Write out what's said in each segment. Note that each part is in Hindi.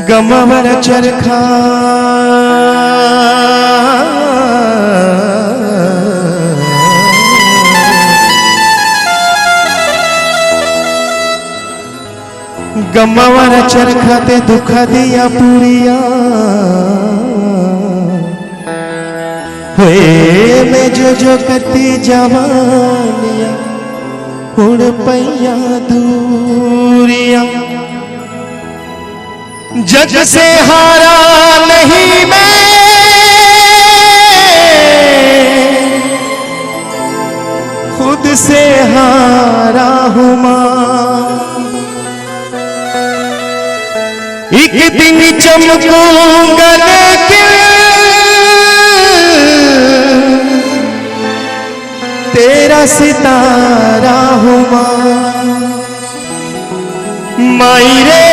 गमवर चरखा गमवर चरखा ते दुख दिया पूरिया होए में जो करती जवानिया उड़ पैया दूरिया जग से हारा नहीं मैं खुद से हारा हूं मां एक दिन चमकूंगा लेकिन तेरा सितारा हूं माई रे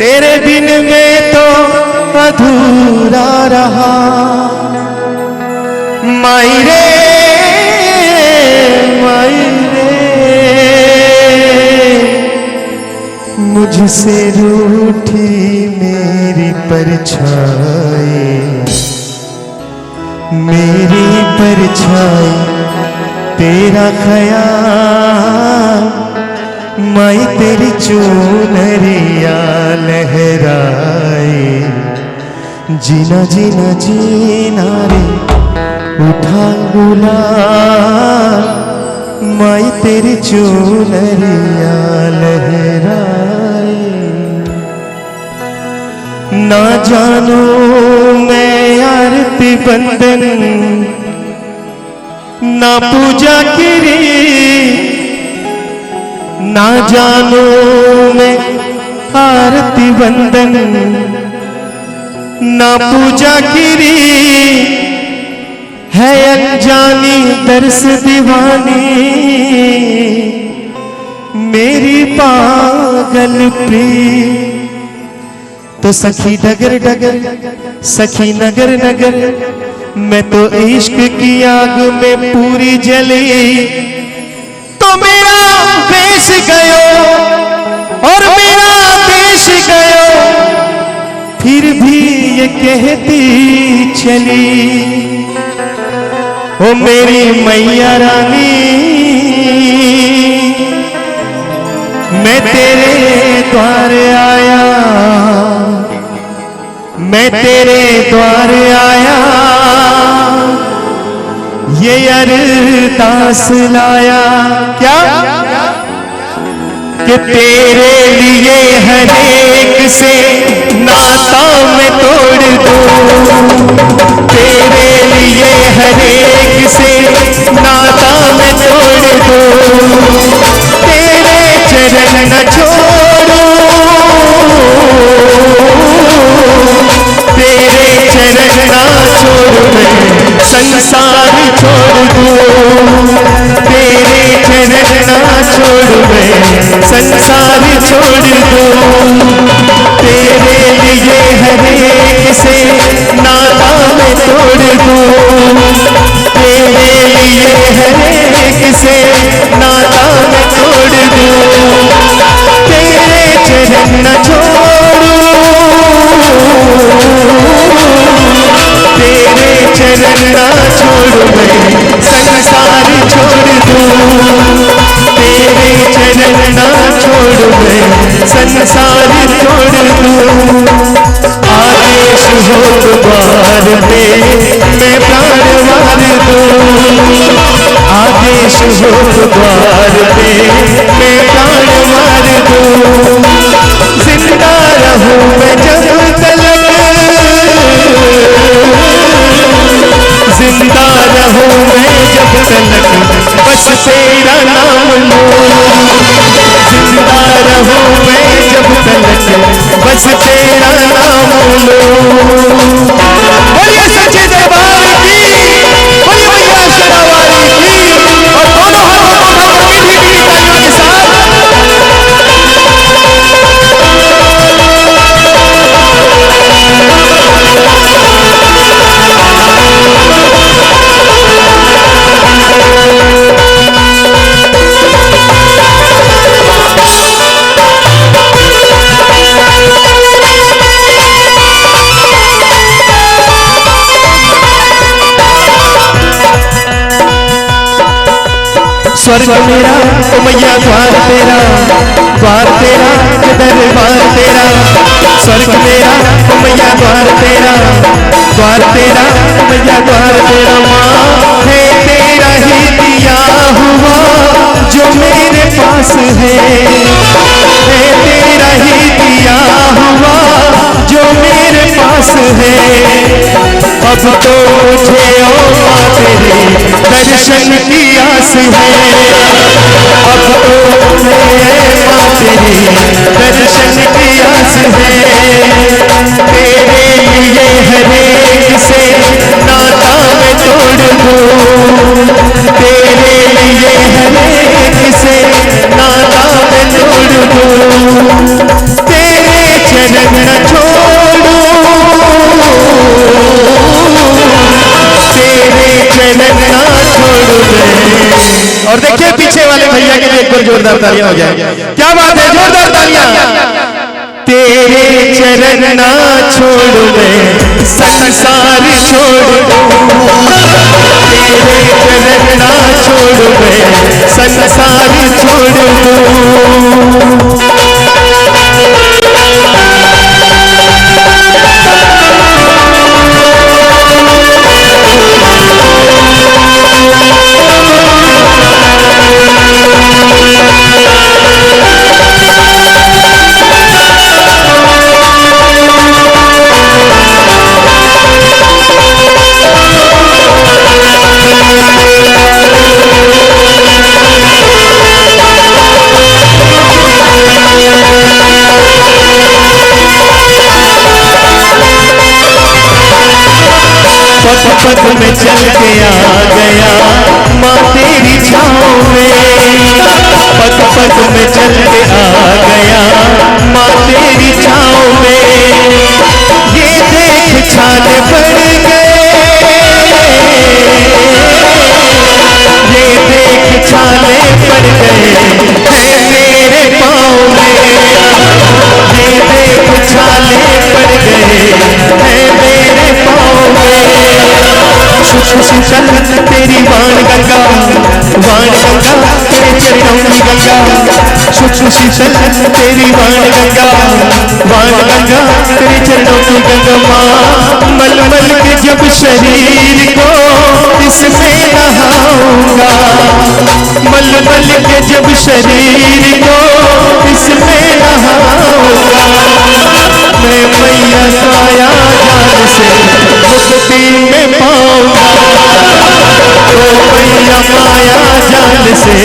तेरे बिन में तो अधूरा रहा माई रे मुझसे रूठी मेरी परछाई तेरा ख्याल माई तेरी चुनरिया लहराए जीना जीना जीना रे उठा गुलाल माई तेरी चुनरिया लहराए ना जानू मैं आरती बंदन ना पूजा करी ना जानू मैं आरती बंदन ना पूजा करी है अनजानी दर्श दीवानी मेरी पागल प्रीत तो सखी डगर डगर सखी नगर नगर मैं तो इश्क की आग में पूरी जली तो मेरा देश गयो और मेरा देश गयो फिर भी ये कहती चली ओ मेरी मैया रानी मैं तेरे द्वार आया मैं तेरे द्वार आया ये अरदास लाया क्या कि तेरे लिए हर एक से नाता मैं तोड़ दूं तेरे लिए हर एक से नाता मैं तोड़ दूं तेरे चरण न छोड़ूं तेरे चरण ना छोड़ मैं संसार छोड़ दूं तेरे चरण ना छोड़ मैं संसार छोड़ दूं तेरे लिए हर एक से नाता मैं तोड़ दूं तेरे लिए हर एक से नाता मैं तोड़ दूं तेरे चरण न छोड़ूं तेरे चरण ना छोड़ मैं संसार छोड़ दूं तेरे चरण ना छोड़ मैं संसार छोड़ दूं आदेश हो द्वार पे मैं प्राण मार दूं आदेश हो द्वार पे मैं प्राण मार दूं जिंदा रहूं मैं जब तलक जिंदा रहूं मैं जब तलक बस तेरा नाम लूं जिंदा रहूं मैं जब तलक बस तेरा नाम लूं बोलिए सच्चे दरबार की बोलिए भैया शेरावाली की और दोनों हाथों को मीठी तालियों के साथ स्वर्ग मेरा ओ मैया द्वार तेरा दरबार तेरा। स्वर्ग मेरा ओ मैया द्वार तेरा ओ मैया द्वार तेरा। माँ है तेरा ही दिया हुआ जो मेरे पास है तेरा ही दिया हुआ जो मेरे पास है। अब तो मुझे ओ माँ तेरे दर्शन की आस है। अब तो मुझे माँ तेरे दर्शन की आस है। तेरे लिए हरेक से नाता मैं तोड़ दूं। तेरे लिए हरेक से नाता मैं तोड़ दूं। तेरे चरण न छोड़ूं, तेरे चरण ना छोड़ूं मैं। और देखिए पीछे वाले भैया के लिए एक बार जोरदार तालियां हो जाए। क्या बात है, जोरदार तालियां। तेरे चरण ना छोड़ूं मैं संसार छोड़ दूं। तेरे चरण ना छोड़ूं मैं संसार छोड़ दूं। पग में चल के आ गया माँ तेरी छाँव में। पग में चल के आ गया माँ तेरी छाँव में। ये देख छाले पड़ गए, ये देख छाले पड़ गए है मेरे पाँव में। ये देख छाले पड़ गए है मेरे पाँव में। शीतल तेरी वाण गंगा तेरे चरणों की गंगा। शीतल तेरी वाण गंगा तेरे चरणों की गंगा। माँ मल मल के जब शरीर को इसमें नहाऊंगा। मल मल के जब शरीर को इसमें नहाऊंगा। मैं मैया माया जान से मुक्ति में पाऊंगा। तो मैया माया जाल से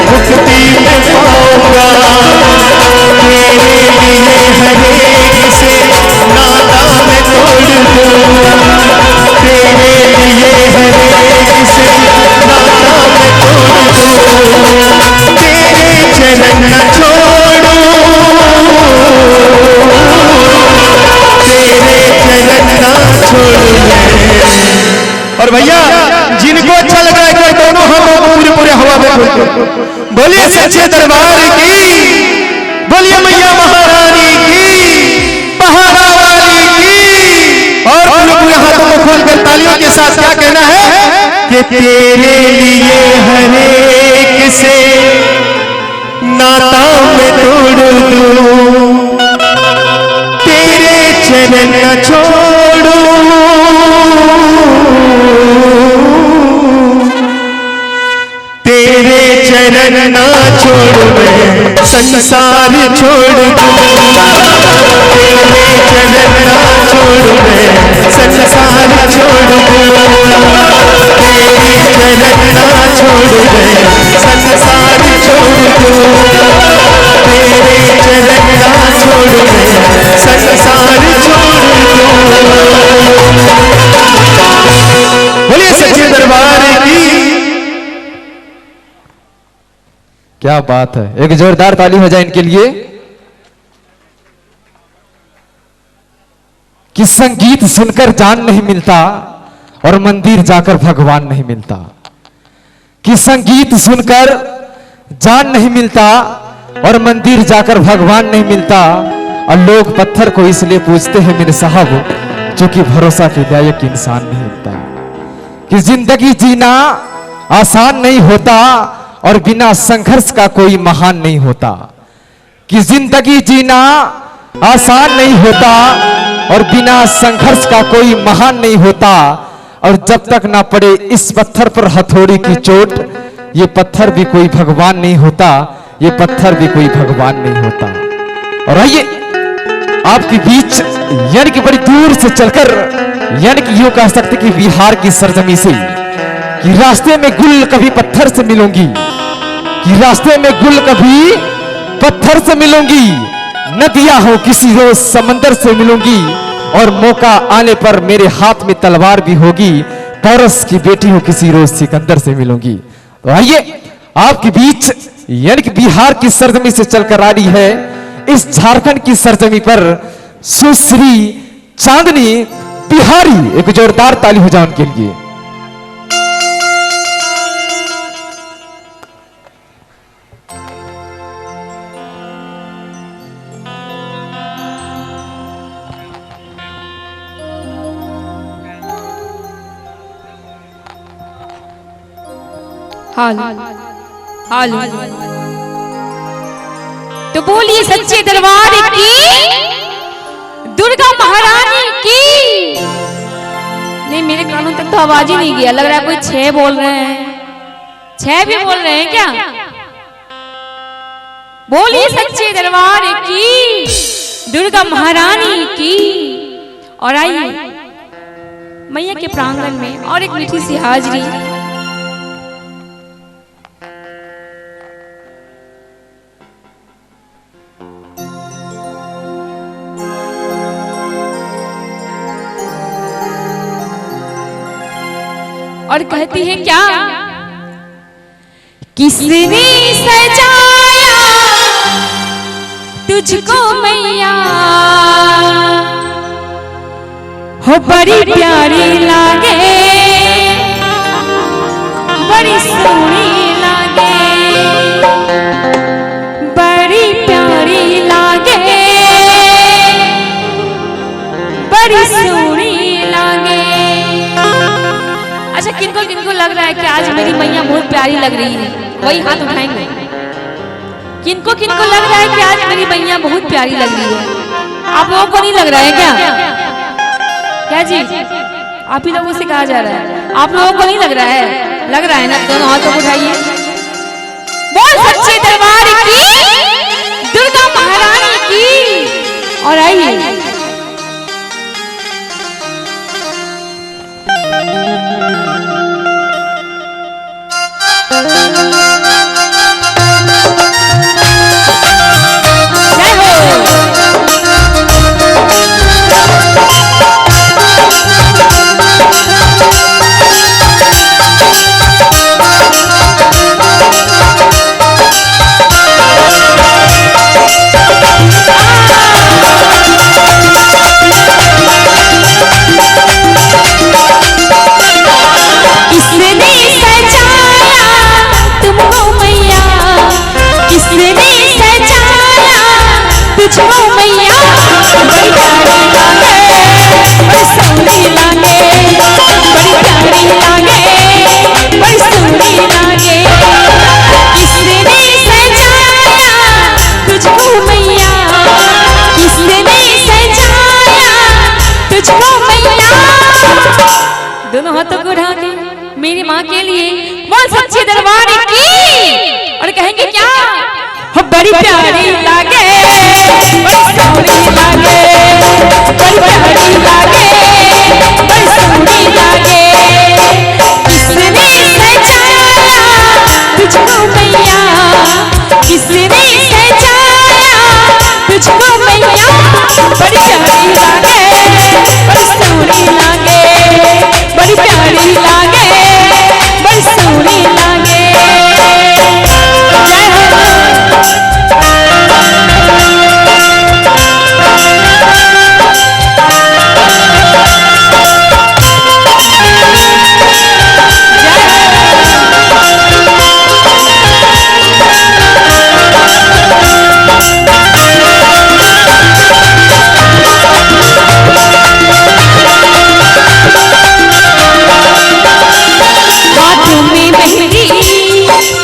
मुक्ति में पाऊंगा। तेरे लिए हरेक से नाता मैं तोड़ दूं। तेरे लिए हरेक से नाता मैं तोड़ दूं। तेरे चरण न छोड़ूं, तेरे चरण न छोड़ूं मैं। और भैया जिनको अच्छा लग रहा है कोई दोनों हम पूरे पूरे हवा में बोलिए सच्चे दरबार की, बोलिए मैया महारानी की, पहाड़ा वाली की। और पूरे पूरे हाथों को खोलकर तालियों के साथ क्या कहना है कि तेरे लिए हरेक से नाता मैं तोड़ दूं। तेरे चरण न छोड़ूं, तेरे चरण ना छोड़ मैं संसार छोड़ दूं। तेरे चरण ना छोड़ मैं संसार छोड़ दूं। तेरे चरण ना छोड़ मैं संसार छोड़ दूं। तेरे चरण ना छोड़ मैं संसार छोड़ दूं। बोलिए सच्चे दरबार की। क्या बात है, एक जोरदार ताली हो जाए इनके लिए। कि संगीत सुनकर जान नहीं मिलता और मंदिर जाकर भगवान नहीं मिलता। कि संगीत सुनकर जान नहीं मिलता और मंदिर जाकर भगवान नहीं मिलता। और लोग पत्थर को इसलिए पूछते हैं मेरे साहब क्योंकि भरोसा के लायक इंसान नहीं होता। कि जिंदगी जीना आसान नहीं होता और बिना संघर्ष का कोई महान नहीं होता, कि जिंदगी जीना आसान नहीं होता और बिना संघर्ष का कोई महान नहीं होता, और जब तक ना पड़े इस पत्थर पर हथौड़ी की चोट, ये पत्थर भी कोई भगवान नहीं होता, ये पत्थर भी कोई भगवान नहीं होता। और आइए आपके बीच यानी कि बड़ी दूर से चलकर, यानी कि यूं कह सकते कि बिहार की सरजमी से, कि रास्ते में गुल कभी पत्थर से मिलूंगी, कि रास्ते में गुल कभी पत्थर से मिलूंगी, नदियां हो किसी रोज समंदर से मिलूंगी, और मौका आने पर मेरे हाथ में तलवार भी होगी, पारस की बेटी हो किसी रोज सिकंदर से मिलूंगी। तो आइए आपके बीच यानी कि बिहार की सरजमी से चलकर आ रही है इस झारखंड की सरजमी पर सुश्री चांदनी बिहारी। एक जोरदार ताली हो जाए उनके लिए। हाल तो बोलिए सच्चे दरबार की, दुर्गा महारानी की। नहीं, मेरे कानों तक तो आवाज ही नहीं गया, लग रहा है कोई छह बोल रहे हैं। छह भी बोल रहे हैं क्या? बोलिए सच्चे दरबार की, दुर्गा महारानी की। और आइए मैया के प्रांगण में और एक मीठी सी हाजरी। और कहती है क्या, किसने सजाया तुझको मैया, हो बड़ी प्यारी लागे, बड़ी सोहनी लागे, बड़ी प्यारी लागे, बड़ी सोहनी लागे। अच्छा, किनको किनको लग रहा है कि आज मेरी मैया बहुत प्यारी लग रही है, वही हाथ उठाएंगे। किनको किनको लग रहा है कि आज मेरी मैया बहुत प्यारी लग रही है? आप लोगों को नहीं लग रहा है क्या जी? आप ही लोगों से कहा जा रहा है, आप लोगों को नहीं लग रहा है? लग रहा है ना? दोनों हाथों को उठाइए। बोल सच्चे दरबार की, दुर्गा महारानी की। और आइए दोनों हाथों को उठा के मेरी माँ के लिए बोल सच्चे दरबार की। और कहेंगे क्या, हो बड़ी प्यारी लागे, बड़ी सोहनी लागे, बड़ी प्यारी लागे, बड़ी सोहनी लागे। किसने सजाया तुझको मैया, किसने सजाया तुझको मैया, बड़ी प्यारी लागे, बड़ी सोहनी लागे, बड़ी प्यारी लागे, बड़ी सोहनी लागे।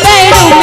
पैरों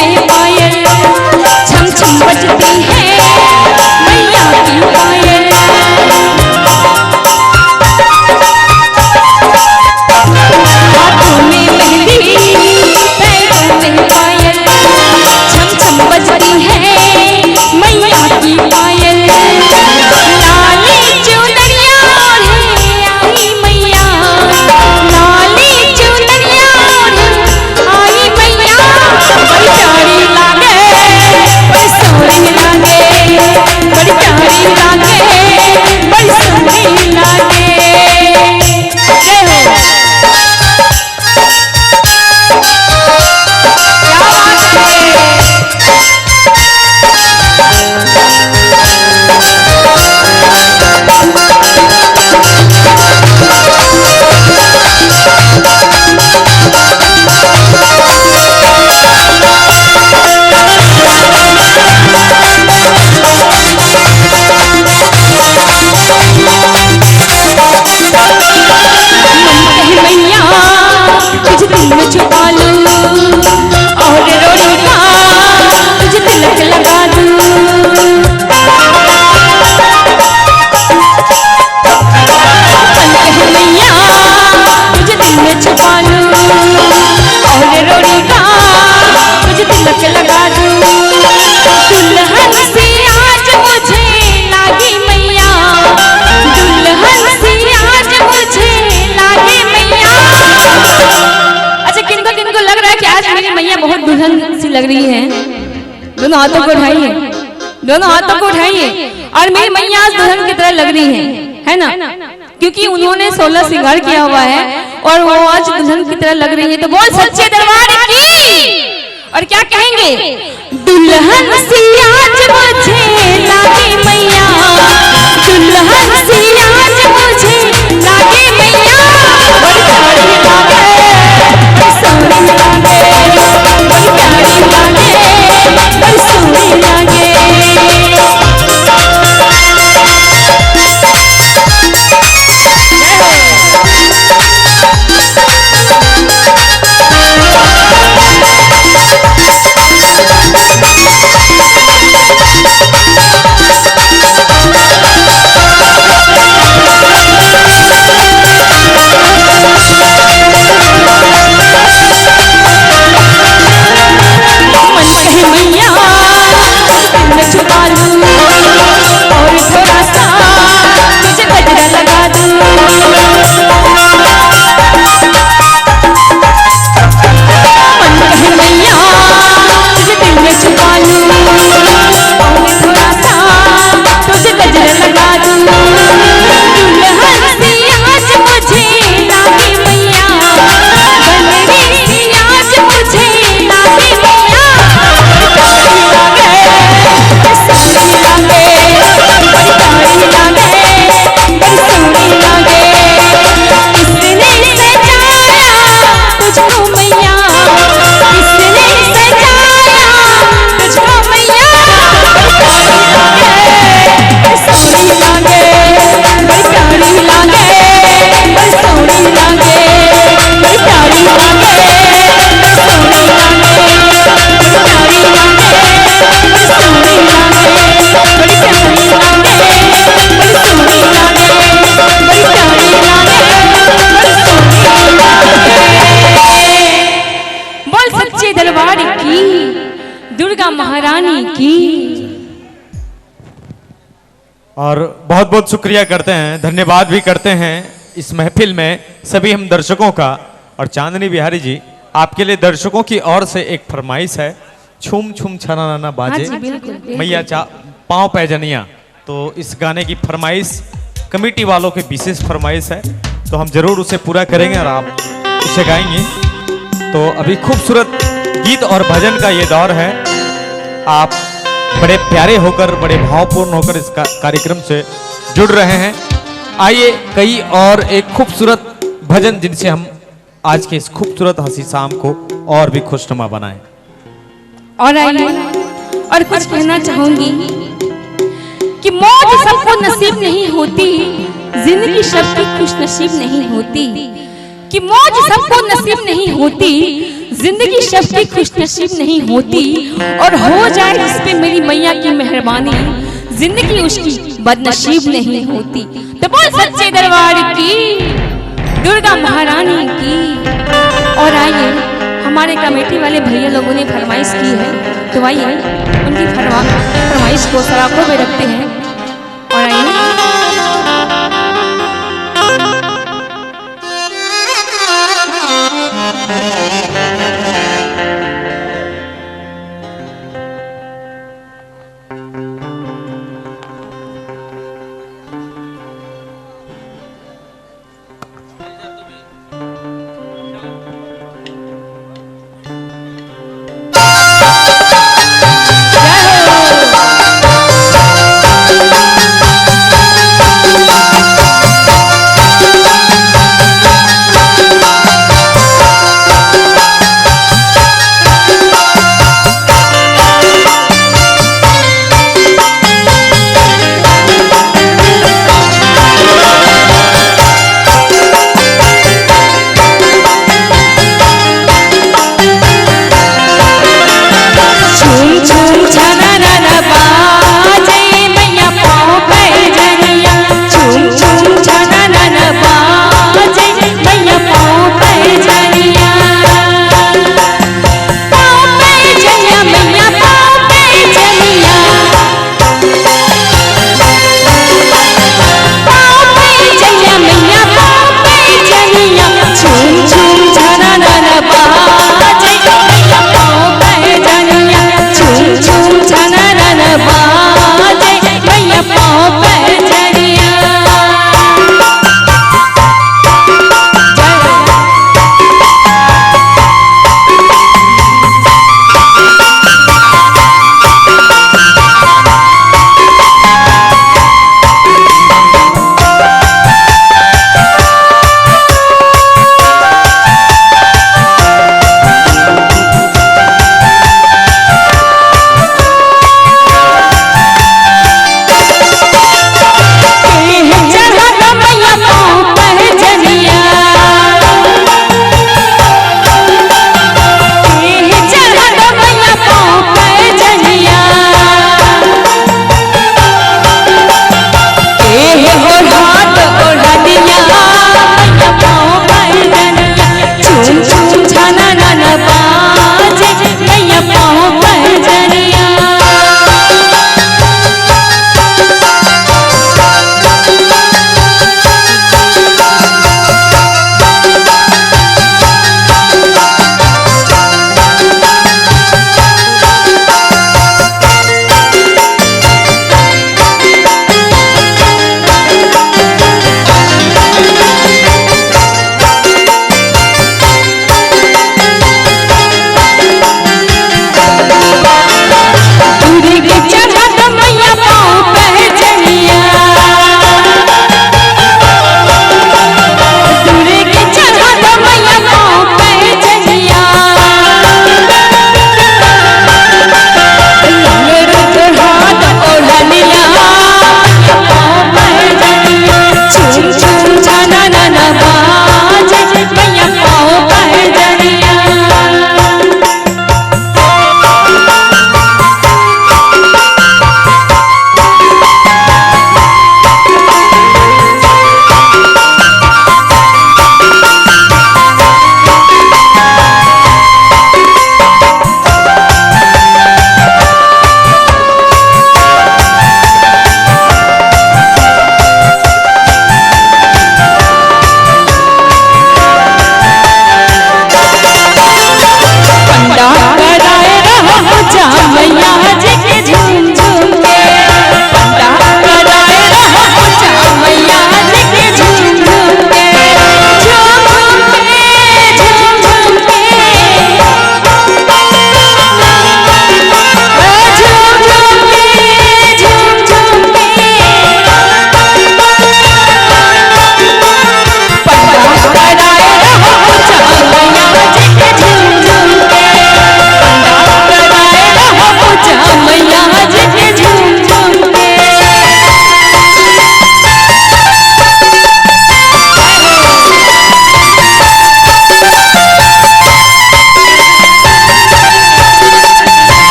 मेरी मैया बहुत दुल्हन सी लग रही है। दोनों हाथों को उठाइए, दोनों हाथों को उठाइए। और मेरी मैया आज दुल्हन की तरह लग रही है ना, क्योंकि उन्होंने 16 श्रृंगार किया हुआ है और वो आज दुल्हन की तरह लग रही है। तो बोल सच्चे दरबार की। और क्या कहेंगे? दुल्हन सी आज मुझे लागे मैया, दुल्हन सी आज मुझे लागे मैया, बड़ी प्यारी लागे, बड़ी सोहनी लागे, बड़ी प्यारी लागे, बड़ी सोहनी लागे। महारानी की। और बहुत बहुत शुक्रिया करते हैं, धन्यवाद भी करते हैं इस महफिल में सभी हम दर्शकों का। और चांदनी बिहारी जी, आपके लिए दर्शकों की ओर से एक फरमाइश है, छूम छूम छना नाना बाजे मैया चा पाँव पैजनिया। तो इस गाने की फरमाइश कमेटी वालों की विशेष फरमाइश है, तो हम जरूर उसे पूरा करेंगे और आप उसे गाएंगे। तो अभी खूबसूरत गीत और भजन का ये दौर है। आप बड़े प्यारे होकर, बड़े भावपूर्ण होकर इस कार्यक्रम से जुड़ रहे हैं। आइए कई और एक खूबसूरत भजन जिनसे हम आज के इस खूबसूरत हंसी शाम को और भी खुशनुमा बनाएं। और आइए और कुछ कहना चाहूंगी कि मौत सबको नसीब नहीं होती, जिंदगी सबकी खुश नसीब नहीं होती। कि मौत सबको नसीब नहीं होती, जिंदगी सबकी खुश नसीब नहीं होती। और हो जाए जिस पे मेरी मैया की मेहरबानी, जिंदगी उसकी बदनसीब नहीं होती। तो बोल सच्चे दरबार की, दुर्गा महारानी की। और आइए, हमारे कमेटी वाले भैया लोगों ने फरमाइश की है, तो आइए उनकी फरमाइश को सराखों में रखते हैं। और आइए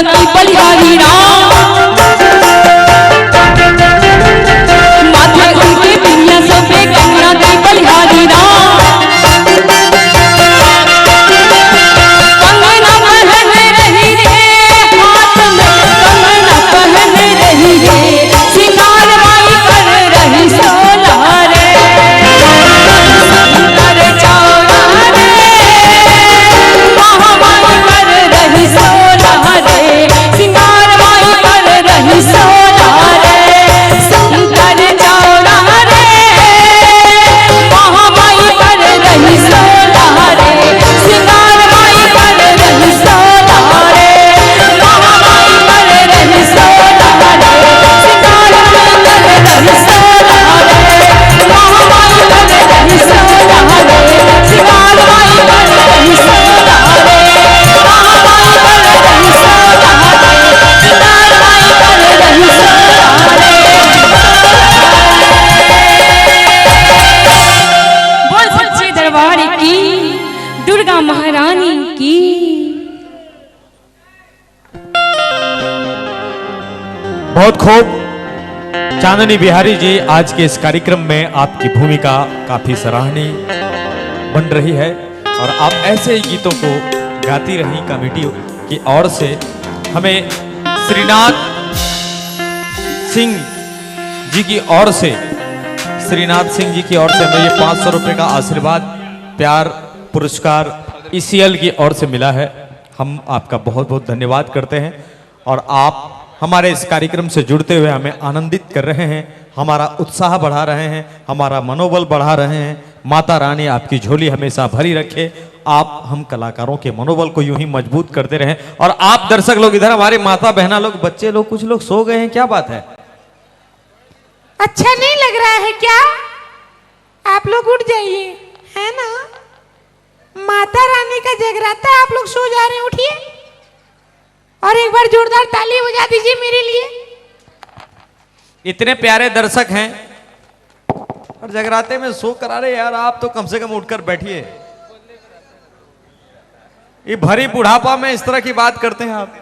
की बलिहारी राम, माथे उनके पिया सोबे गंगा की बलिहारी राम, कंगना पहन रही रे हाथ में, कंगना पहन रही रे, सिंगार माई कर रही सोला रे, सिंगार चौरा रे, महामाई कर रही सोला रे, सिंगार माई कर रही सोला रे, सिंगार चौरा रे, महामाई कर रही सोला रे, सिंगार माई कर रही सोला रे, महामाई कर रही सोला रे, सिंगार माई कर रही सोला रे, महामाई कर रही सोला रे, सिंगार माई कर रही सोला रे, महामाई कर रही सोला रे, सिंगार माई कर रही सोला रे। बोल सच्चे दरबार की दुर्गा महारानी की। बहुत खूब चांदनी बिहारी जी, आज के इस कार्यक्रम में आपकी भूमिका काफी सराहनीय बन रही है और आप ऐसे ही गीतों को गाती रही कमेटी की ओर से। हमें श्रीनाथ सिंह जी की ओर से, श्रीनाथ सिंह जी की ओर से हमें ये 500 रुपए का आशीर्वाद प्यार पुरस्कार ECL की ओर से मिला है। हम आपका बहुत बहुत धन्यवाद करते हैं और आप हमारे इस कार्यक्रम से जुड़ते हुए हमें आनंदित कर रहे हैं, हमारा उत्साह बढ़ा रहे हैं, हमारा मनोबल बढ़ा रहे हैं। माता रानी आपकी झोली हमेशा भरी रखे, आप हम कलाकारों के मनोबल को यूं ही मजबूत करते रहें। और आप दर्शक लोग इधर, हमारे माता बहना लोग, बच्चे लोग, कुछ लोग सो गए हैं, क्या बात है? अच्छा नहीं लग रहा है क्या? आप लोग उठ जाइए, है ना? माता रानी का जगराता, आप लोग सो जा रहे हैं, उठिए और एक बार जोरदार ताली बजा दीजिए मेरे लिए। इतने प्यारे दर्शक हैं और जगराते में सो करा रहे यार, आप तो कम से कम उठकर बैठिए। ये भरी बुढ़ापा में इस तरह की बात करते हैं आप।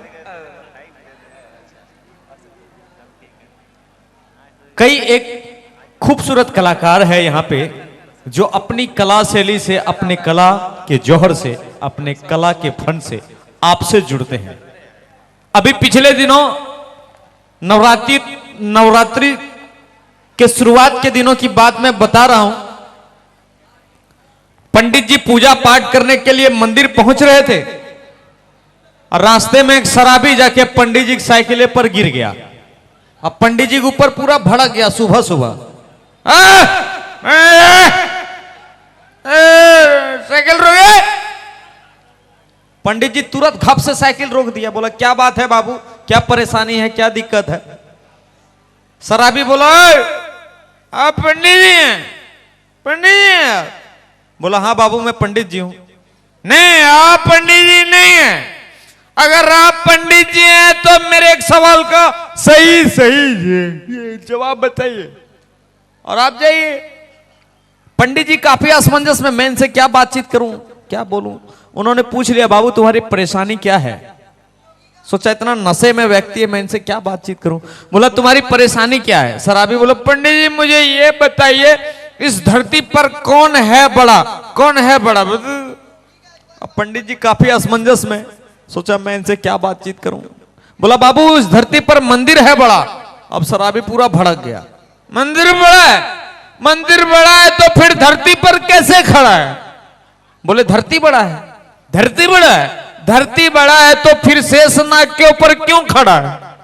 कई एक खूबसूरत कलाकार है यहाँ पे जो अपनी कला शैली से, अपने कला के जौहर से, अपने कला के फन से आपसे जुड़ते हैं। अभी पिछले दिनों नवरात्रि के शुरुआत के दिनों की बात मैं बता रहा हूं। पंडित जी पूजा पाठ करने के लिए मंदिर पहुंच रहे थे और रास्ते में एक शराबी जाके पंडित जी की साइकिल पर गिर गया। अब पंडित जी के ऊपर पूरा भड़क गया सुबह सुबह। साइकिल रोके। पंडित जी तुरंत घप से साइकिल रोक दिया, बोला क्या बात है बाबू, क्या परेशानी है, क्या दिक्कत है? शराबी बोला आप पंडित जी हैं? पंडित जी हैं? बोला हाँ बाबू मैं पंडित जी हूं। नहीं आप पंडित जी नहीं हैं। अगर आप पंडित जी हैं तो मेरे एक सवाल का सही जवाब बताइए और आप जाइए। पंडित जी काफी असमंजस में, मैं इनसे क्या बातचीत करूं, क्या बोलूं? उन्होंने पूछ लिया बाबू तुम्हारी परेशानी क्या है? सोचा इतना नशे में व्यक्ति है, मैं इनसे क्या बातचीत करूं। बोला तुम्हारी परेशानी क्या है? शराबी बोला पंडित जी मुझे ये बताइए इस धरती पर कौन है बड़ा, कौन है बड़ा? अब पंडित जी काफी असमंजस में, सोचा मैं इनसे क्या बातचीत करूं। बोला बाबू इस धरती पर मंदिर है बड़ा। अब शराबी पूरा भड़क गया, मंदिर बड़ा है? मंदिर बड़ा है तो फिर धरती पर कैसे खड़ा है? बोले धरती बड़ा है। धरती बड़ा है? धरती बड़ा है तो फिर शेषनाग के ऊपर क्यों खड़ा है?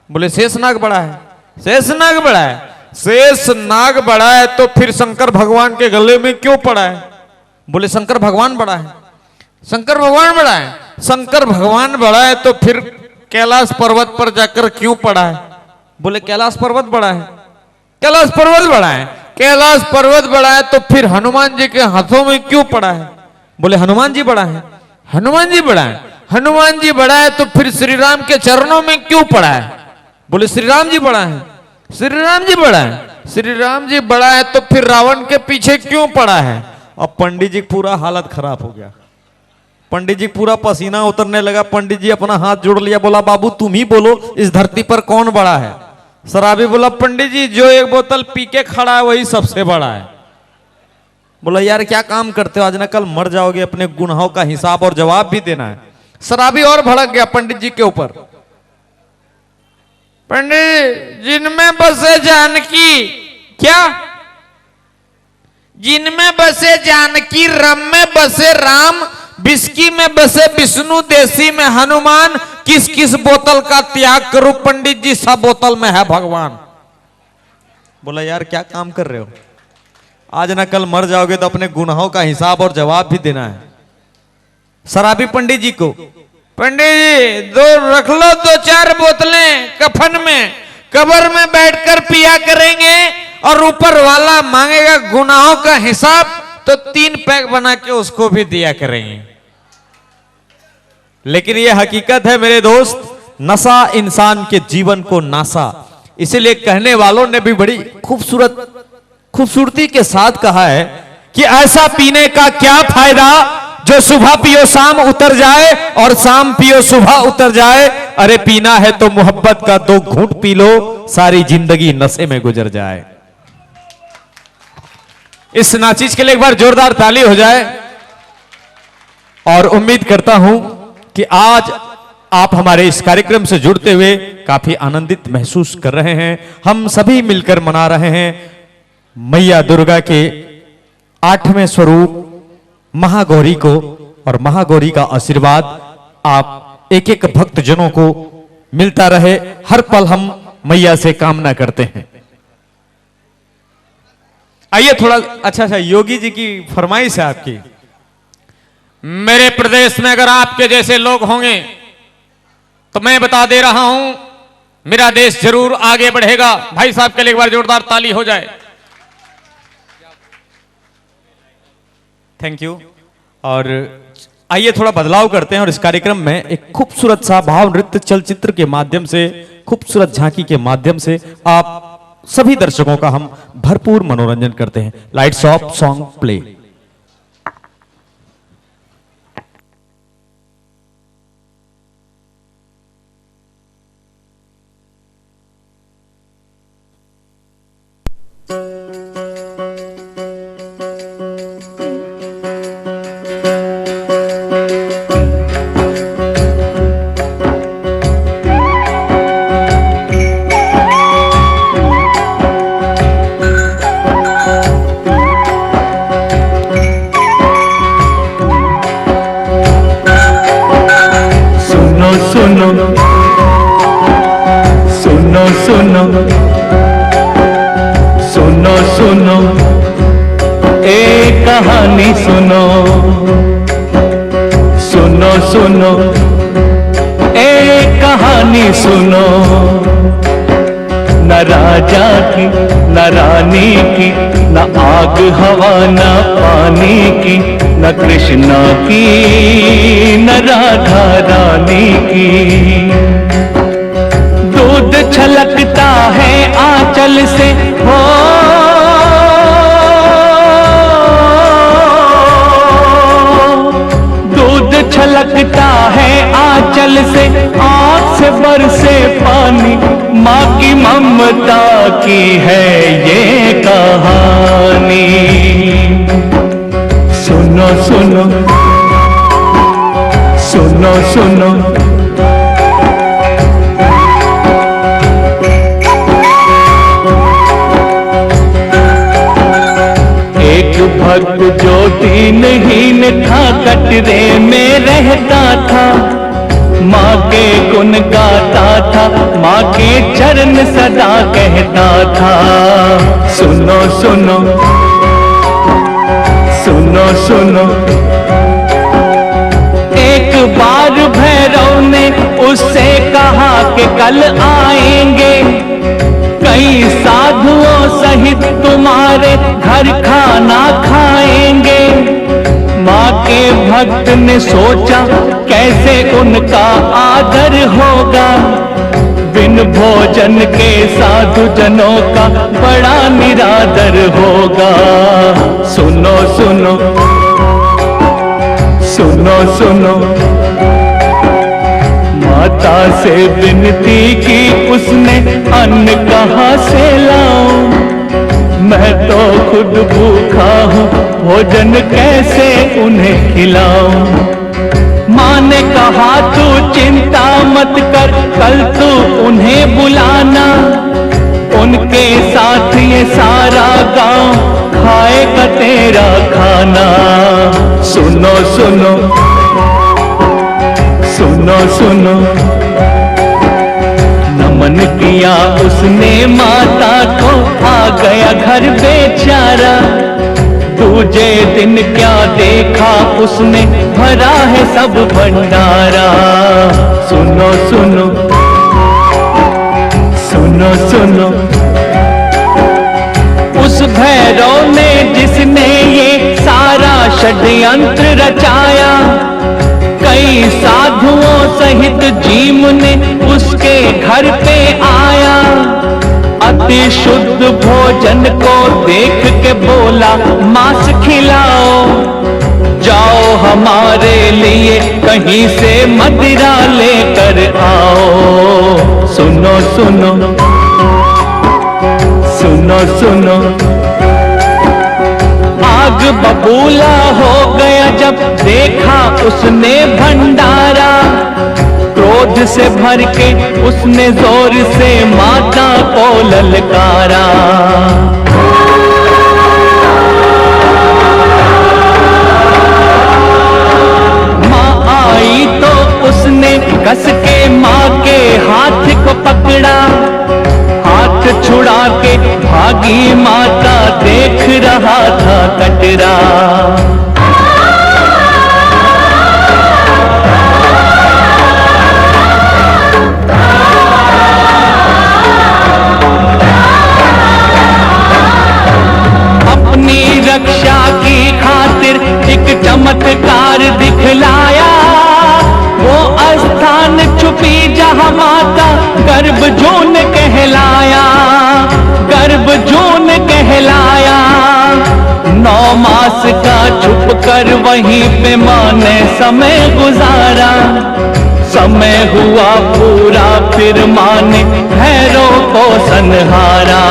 बोले शेषनाग बड़ा है। शेषनाग बड़ा है? शेषनाग बड़ा है तो फिर शंकर भगवान के गले में क्यों पड़ा है? बोले शंकर भगवान बड़ा है। शंकर भगवान बड़ा है? शंकर भगवान बड़ा है तो फिर कैलाश पर्वत पर जाकर क्यों पड़ा है? बोले कैलाश पर्वत बड़ा है। कैलाश पर्वत बड़ा है? कैलाश पर्वत बड़ा है तो फिर हनुमान जी के हाथों में क्यों पड़ा है? बोले हनुमान जी बड़ा है। हनुमान जी बड़ा है? हनुमान जी बड़ा है तो फिर श्री राम के चरणों में क्यों पड़ा है? बोले श्री राम जी बड़ा है। श्री राम जी बड़ा है? श्री राम जी बड़ा है तो फिर रावण के पीछे क्यों पड़ा है? अब पंडित जी पूरा हालत खराब हो गया। पंडित जी पूरा पसीना उतरने लगा। पंडित जी अपना हाथ जोड़ लिया, बोला बाबू तुम ही बोलो इस धरती पर कौन बड़ा है। शराबी बोला पंडित जी जो एक बोतल पी के खड़ा है वही सबसे बड़ा है। बोला यार क्या काम करते हो, आज न कल मर जाओगे, अपने गुनाहों का हिसाब और जवाब भी देना है। शराबी और भड़क गया पंडित जी के ऊपर। पंडित जिनमें बसे जानकी, क्या जिनमें बसे जानकी, रम में बसे राम, बिस्की में बसे विष्णु, देसी में हनुमान, किस किस बोतल का त्याग करूं पंडित जी, सब बोतल में है भगवान। बोला यार क्या काम कर रहे हो, आज ना कल मर जाओगे तो अपने गुनाहों का हिसाब और जवाब भी देना है। शराबी पंडित जी को, पंडित जी दो रख लो 2-4 बोतलें कफन में, कब्र में बैठकर पिया करेंगे और ऊपर वाला मांगेगा गुनाहों का हिसाब तो 3 पैक बना के उसको भी दिया करेंगे। लेकिन यह हकीकत है मेरे दोस्त, नशा इंसान के जीवन को नासा। इसीलिए कहने वालों ने भी बड़ी खूबसूरती के साथ कहा है कि ऐसा पीने का क्या फायदा जो सुबह पियो शाम उतर जाए और शाम पियो सुबह उतर जाए। अरे पीना है तो मोहब्बत का 2 घूंट पी लो, सारी जिंदगी नशे में गुजर जाए। इस नाचीज के लिए एक बार जोरदार ताली हो जाए। और उम्मीद करता हूं कि आज आप हमारे इस कार्यक्रम से जुड़ते हुए काफी आनंदित महसूस कर रहे हैं। हम सभी मिलकर मना रहे हैं मैया दुर्गा के 8वें स्वरूप महागौरी को, और महागौरी का आशीर्वाद आप एक एक भक्त जनों को मिलता रहे। हर पल हम मैया से कामना करते हैं। आइए थोड़ा अच्छा योगी जी की फरमाइश है आपकी। मेरे प्रदेश में अगर आपके जैसे लोग होंगे तो मैं बता दे रहा हूं मेरा देश जरूर आगे बढ़ेगा। भाई साहब के लिए एक बार जोरदार ताली हो जाए। Thank you. और आइए थोड़ा बदलाव करते हैं और इस कार्यक्रम में एक खूबसूरत सा भाव नृत्य चलचित्र के माध्यम से, खूबसूरत झांकी के माध्यम से आप सभी दर्शकों का हम भरपूर मनोरंजन करते हैं। Lights off, song play. सुनो एक कहानी सुनो, सुनो सुनो एक कहानी सुनो, न राजा की न रानी की, न आग हवा न पानी की, न कृष्णा की न राधा रानी की। दूध छलकता है आंचल से, हो दूध छलकता है आंचल से, आंख से बरसे पानी, माँ की ममता की है ये कहानी। सुनो सुनो सुनो सुनो भक्त जो दीनहीन था कटरे में रहता था, माँ के गुण गाता था, माँ के चरण सदा कहता था। सुनो सुनो सुनो सुनो एक बार भैरव ने उससे कहा कि कल आएंगे कई साधुओं सहित तुम्हारे घर खाना खाएंगे। माँ के भक्त ने सोचा कैसे उनका आदर होगा, बिन भोजन के साधु जनों का बड़ा निरादर होगा। सुनो सुनो सुनो सुनो माता से विनती की उसने, अन्न कहाँ से लाऊं, मैं तो खुद भूखा हूँ, भोजन कैसे उन्हें खिलाऊं। माँ ने कहा तू चिंता मत कर, कल तू उन्हें बुलाना, उनके साथ ये सारा गांव खाएगा तेरा खाना। सुनो सुनो सुनो सुनो नमन किया उसने माता को, आ गया घर बेचारा। दूजे दिन क्या देखा उसने, भरा है सब भंडारा। सुनो सुनो सुनो सुनो उस भैरव ने जिसने ये सारा षड्यंत्र रचाया, कई साधुओं सहित जीव ने उसके घर पे आया। अति शुद्ध भोजन को देख के बोला मांस खिलाओ, जाओ हमारे लिए कहीं से मदिरा लेकर आओ। सुनो सुनो सुनो सुनो आग बबूला हो गया जब देखा उसने भंडारा। क्रोध से भर के उसने जोर से माता को ललकारा। माँ आई तो उसने कस के माँ के हाथ को पकड़ा, हाथ छुड़ा के भागी माता, देख रहा था कटरा। अपनी रक्षा की खातिर एक चमत्कार दिखलाया, वो स्थान छुपी जहां माता गर्भ जून कहलाया, गर्भ जून कहलाया। 9 मास का छुप कर वहीं पे माँ ने समय गुजारा। समय हुआ पूरा फिर माँ ने भैरव को संहारा।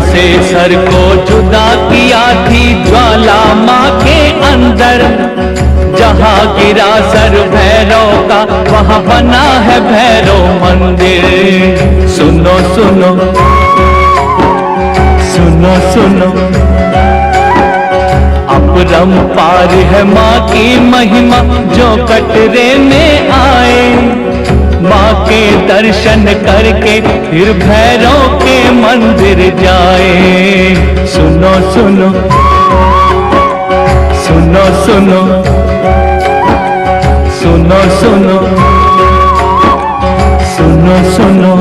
से सर को जुदा किया थी ज्वाला माँ के अंदर, जहाँ गिरा सर भैरव का वहाँ बना है भैरव मंदिर। सुनो सुनो सुनो सुनो अपरंपार है माँ की महिमा, जो कटरे में आए माँ के दर्शन करके फिर भैरव के मंदिर जाए। सुनो सुनो सुनो सुनो सुनो सुनो सुनो सुनो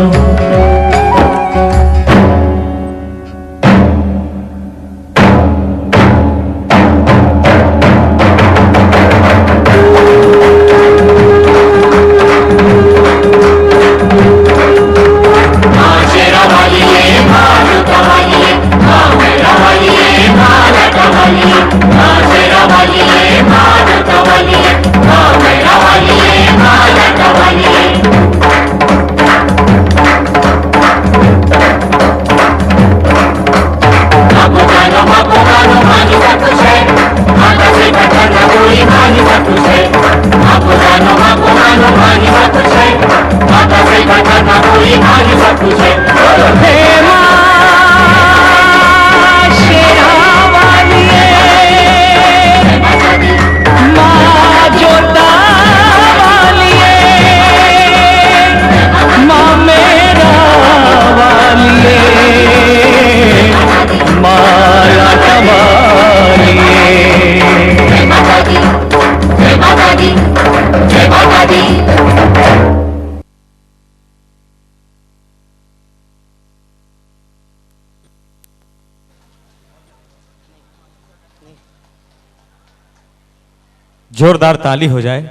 जोरदार ताली हो जाए।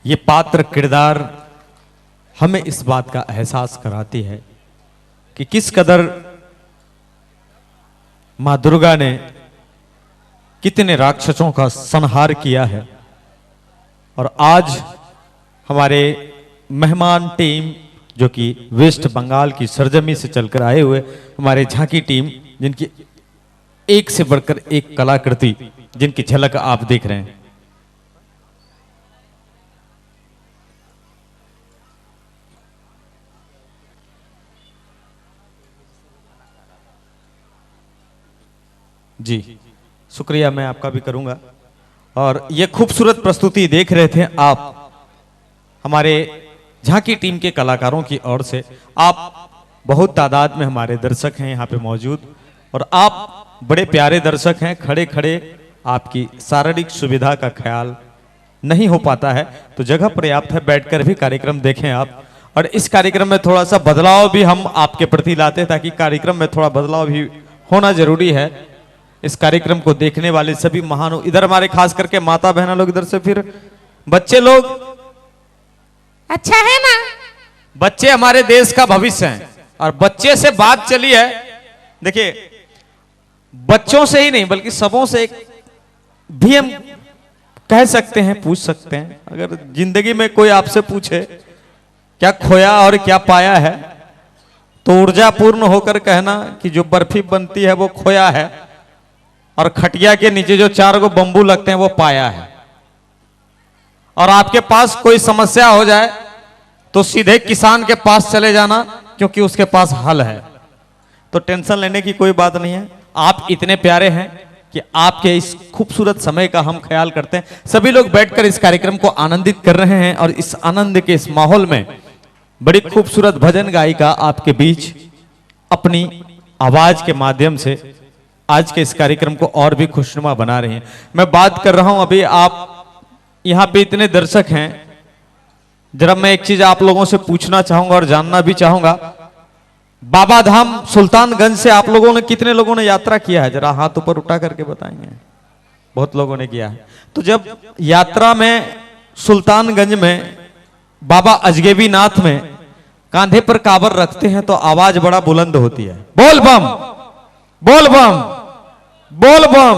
ये पात्र किरदार हमें इस बात का एहसास कराती है कि किस कदर मां दुर्गा ने कितने राक्षसों का संहार किया है। और आज हमारे मेहमान टीम जो कि वेस्ट बंगाल की सरजमी से चलकर आए हुए हमारे झांकी टीम, जिनकी एक से बढ़कर एक कलाकृति, जिनकी झलक आप देख रहे हैं। जी शुक्रिया मैं आपका भी करूंगा। और ये खूबसूरत प्रस्तुति देख रहे थे आप हमारे झांकी टीम के कलाकारों की ओर से। आप बहुत तादाद में हमारे दर्शक हैं यहाँ पे मौजूद, और आप बड़े प्यारे दर्शक हैं। खड़े खड़े आपकी शारीरिक सुविधा का ख्याल नहीं हो पाता है, तो जगह पर्याप्त है, बैठकर भी कार्यक्रम देखें आप। और इस कार्यक्रम में थोड़ा सा बदलाव भी हम आपके प्रति लाते हैं, ताकि कार्यक्रम में थोड़ा बदलाव भी होना जरूरी है। इस कार्यक्रम को देखने वाले सभी महान, इधर हमारे खास करके माता बहना लोग, इधर से फिर बच्चे लोग, अच्छा है ना, बच्चे हमारे देश का भविष्य हैं। और बच्चे से बात चली है, देखिए बच्चों से ही नहीं बल्कि सबों से भी हम कह सकते हैं, पूछ सकते हैं। अगर जिंदगी में कोई आपसे पूछे क्या खोया और क्या पाया है, तो ऊर्जा पूर्ण होकर कहना कि जो बर्फी बनती है वो खोया है, और खटिया के नीचे जो 4 गो बंबू लगते हैं वो पाया है। और आपके पास कोई समस्या हो जाए तो सीधे किसान के पास चले जाना, क्योंकि उसके पास हल है। तो टेंशन लेने की कोई बात नहीं है। आप इतने प्यारे हैं कि आपके इस खूबसूरत समय का हम ख्याल करते हैं। सभी लोग बैठकर इस कार्यक्रम को आनंदित कर रहे हैं, और इस आनंद के इस माहौल में बड़ी खूबसूरत भजन गायिका आपके बीच अपनी आवाज के माध्यम से आज के इस कार्यक्रम को और भी खुशनुमा बना रही हैं। मैं बात कर रहा हूं, अभी आप यहां पे इतने दर्शक हैं, जरा मैं एक चीज आप लोगों से पूछना चाहूंगा और जानना भी चाहूंगा। बाबा धाम सुल्तानगंज से आप लोगों ने, कितने लोगों ने यात्रा किया है? जरा हाथ ऊपर उठा करके बताएंगे। बहुत लोगों ने किया है। तो जब यात्रा में सुल्तानगंज में बाबा अजगैबी नाथ में कांधे पर काबर रखते हैं तो आवाज बड़ा बुलंद होती है, बोल बम बोल बम बोल बम।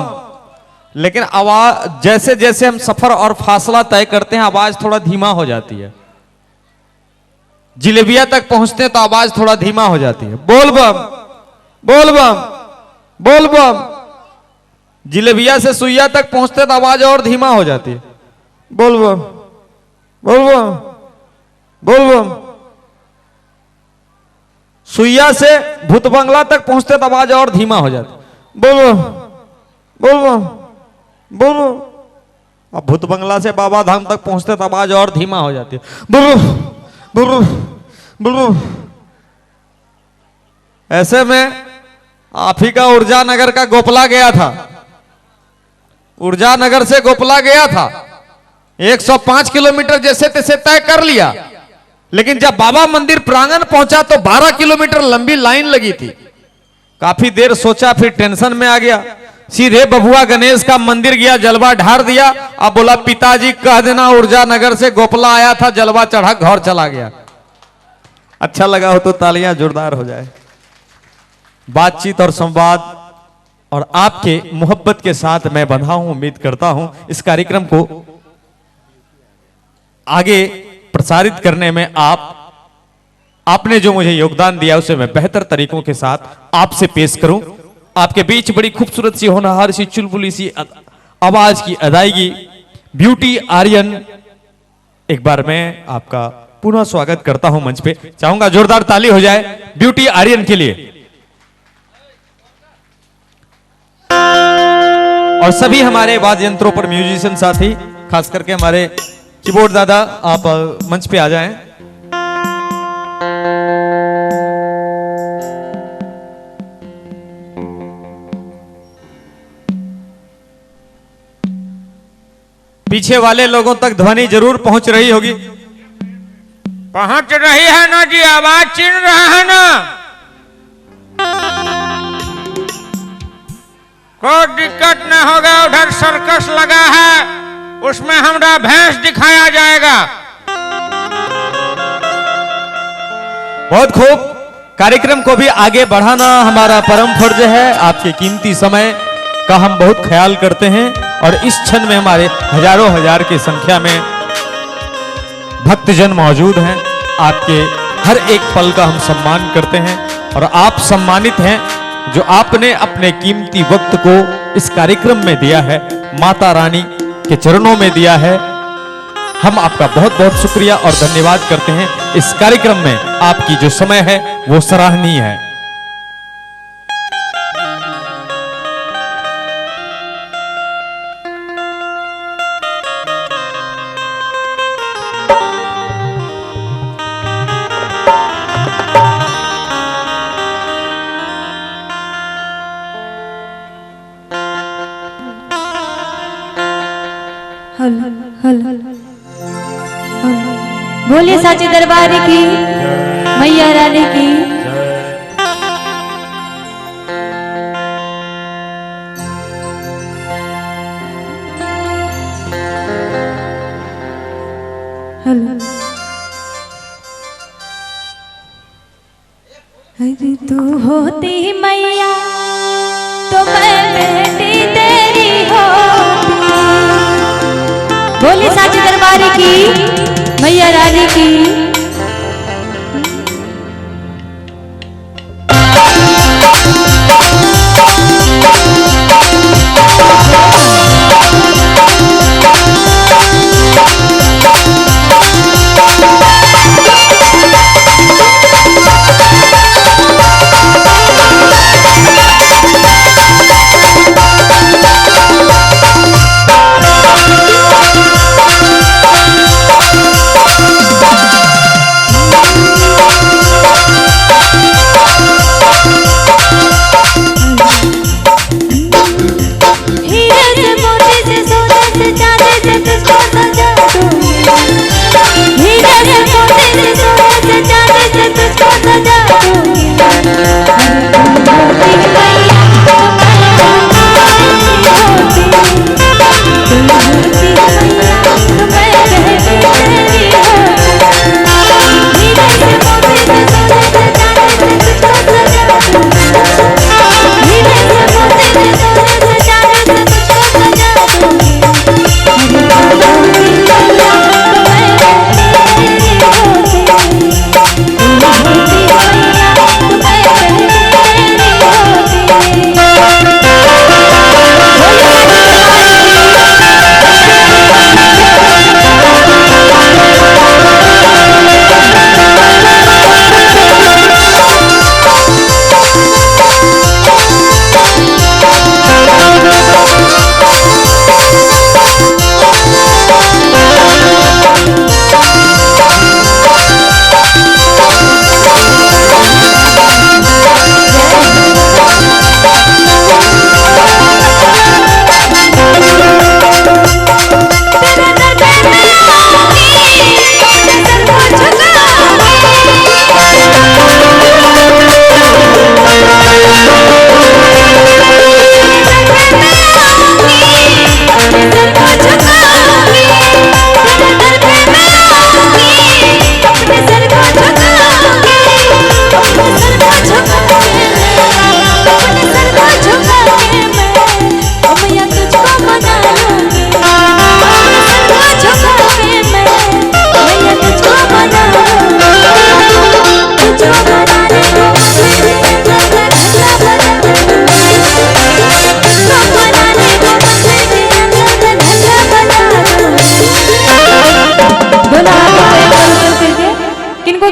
लेकिन आवाज जैसे जैसे हम सफर और फासला तय करते हैं, आवाज थोड़ा धीमा हो जाती है। जिलेबिया तक पहुंचते हैं तो आवाज थोड़ा धीमा हो जाती है, बोल बम बोल बम बोल बम। जिलेबिया से सुइया तक पहुंचते तो आवाज और धीमा हो जाती है, बोल बम बोल बम बोल बम। सुइया से भूत बंगला तक पहुंचते तो आवाज और धीमा हो जाती, बोल बम बोल बम बोल बम। अब भूत बंगला से बाबा धाम तक पहुंचते तो आवाज और धीमा हो जाती है, बोल बोल बोल। ऐसे में आप ही का ऊर्जा नगर का गोपला गया था, ऊर्जा नगर से गोपला गया था, 105 किलोमीटर जैसे तैसे तय कर लिया। लेकिन जब बाबा मंदिर प्रांगण पहुंचा तो 12 किलोमीटर लंबी लाइन लगी थी। काफी देर सोचा, फिर टेंशन में आ गया, सीधे बबुआ गणेश का मंदिर गया, जलवा ढार दिया। अब बोला पिताजी कह देना ऊर्जा नगर से गोपला आया था, जलवा चढ़ा घर चला गया। अच्छा लगा हो तो तालियां जोरदार हो जाए। बातचीत और संवाद और आपके मोहब्बत के साथ मैं बंधा हूं। उम्मीद करता हूं इस कार्यक्रम को आगे प्रसारित करने में आपने जो मुझे योगदान दिया उसे मैं बेहतर तरीकों के साथ आपसे पेश करूं। आपके बीच बड़ी खूबसूरत सी होनहार सी चुलबुली सी आवाज की अदायगी ब्यूटी आर्यन, एक बार मैं आपका पुनः स्वागत करता हूं मंच पे। चाहूंगा जोरदार ताली हो जाए ब्यूटी आर्यन के लिए। और सभी हमारे वाद्य यंत्रों पर म्यूजिशियन साथी, खास करके हमारे कीबोर्ड दादा, आप मंच पे आ जाएं। पीछे वाले लोगों तक ध्वनि जरूर पहुंच रही होगी। पहुंच रही है ना जी, आवाज चिन रहा है ना? कोई दिक्कत न होगा, उधर सर्कस लगा है, उसमें हमरा भैंस दिखाया जाएगा। बहुत खूब। कार्यक्रम को भी आगे बढ़ाना हमारा परम फर्ज है। आपके कीमती समय का हम बहुत ख्याल करते हैं और इस क्षण में हमारे हजारों हजार की संख्या में भक्तजन मौजूद हैं। आपके हर एक पल का हम सम्मान करते हैं और आप सम्मानित हैं जो आपने अपने कीमती वक्त को इस कार्यक्रम में दिया है, माता रानी के चरणों में दिया है। हम आपका बहुत बहुत शुक्रिया और धन्यवाद करते हैं। इस कार्यक्रम में आपकी जो समय है वो सराहनीय है। बोले साचे दरबार की मैया रानी की। अरे तू होती मैया तो मैं बेटी तेरी होती। बोले साचे दरबार की मैया रानी की।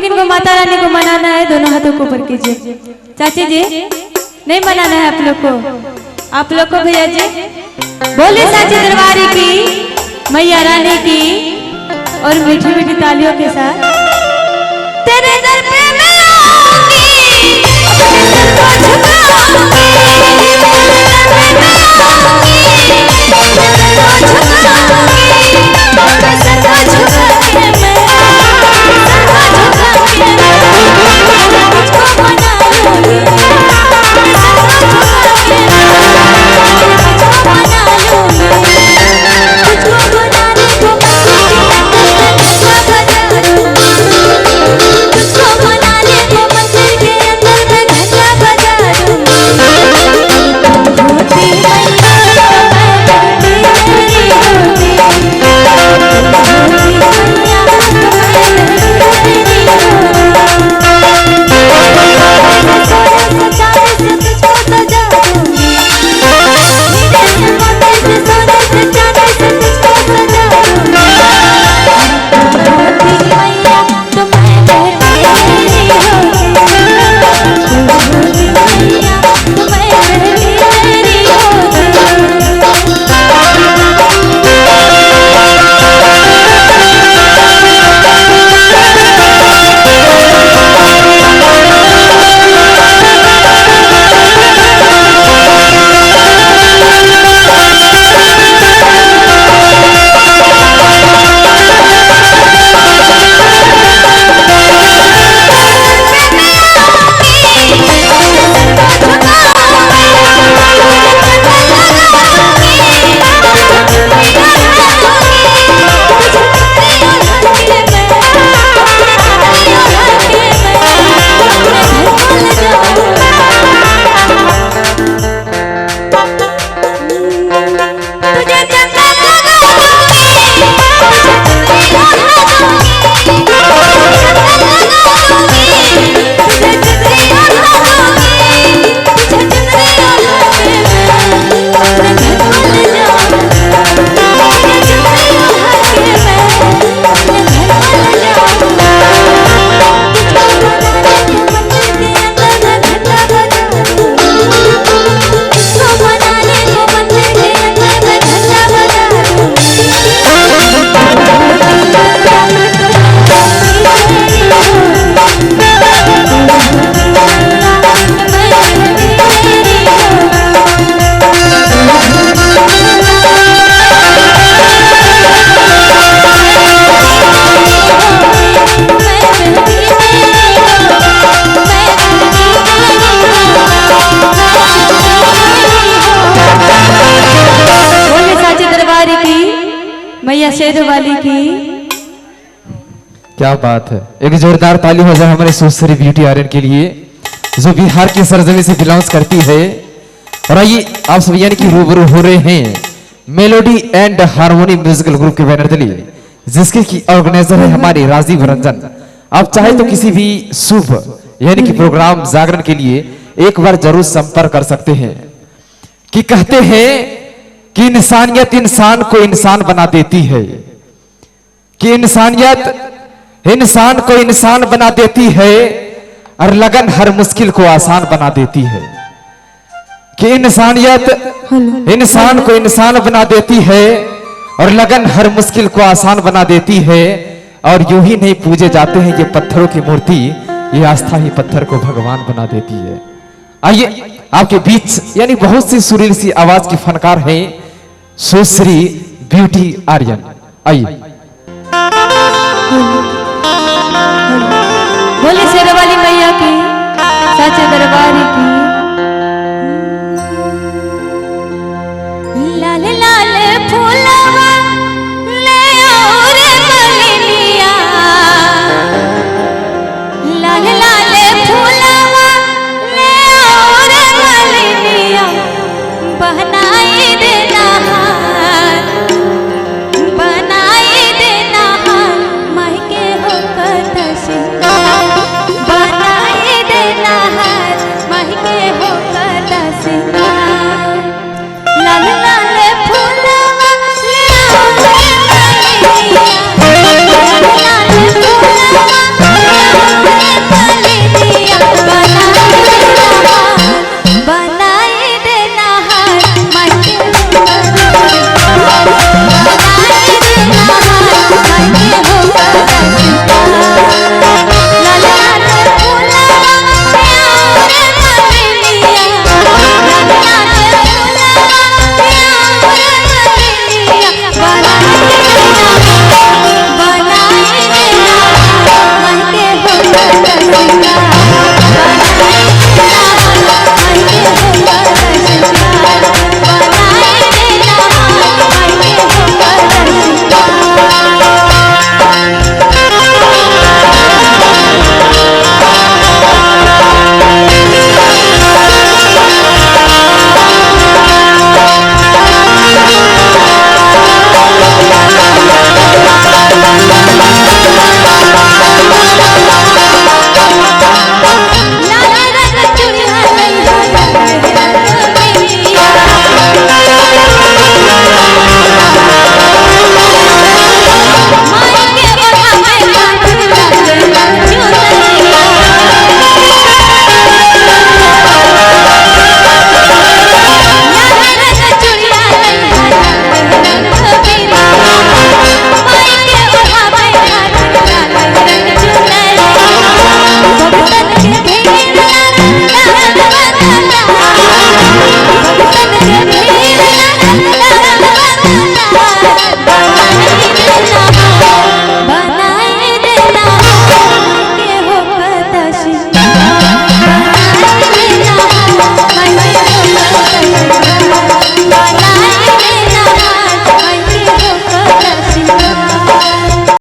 किनको माता रानी को मनाना है दोनों हाथों को ऊपर कीजिए। चाची जी नहीं मनाना है आप लोग को भैया जी। बोले साचे दरबारी की मैया रानी की और मीठी मीठी तालियों के साथ। तेरे दर पे मैं आऊंगी, अपने सर को झुकाऊंगी, अपने सर को झुका के मैं शेर वाली की। क्या बात है, एक जोरदार ताली हो जाए हमारे सुश्री ब्यूटी आर्यन के लिए जो बिहार की सरजमी से बिलोंग करती है। और आइए आप सब यानी कि रूबरू हो रहे हैं melody and harmony musical group के बैनर तले, जिसके की ऑर्गेनाइजर है हमारे राजीव रंजन। आप चाहे तो किसी भी शुभ यानी कि प्रोग्राम जागरण के लिए एक बार जरूर संपर्क कर सकते हैं। कि कहते हैं कि इंसानियत इंसान को इंसान बना देती है, कि इंसानियत इंसान को इंसान बना देती है और लगन हर मुश्किल को आसान बना देती है। कि इंसानियत इंसान को इंसान बना देती है और लगन हर मुश्किल को आसान बना देती है। और यूं ही नहीं पूजे जाते हैं ये पत्थरों की मूर्ति, ये आस्था ही पत्थर को भगवान बना देती है। आइए आपके बीच यानी बहुत सी सुरीली सी आवाज की फनकार है सुश्री ब्यूटी आर्यन। आइए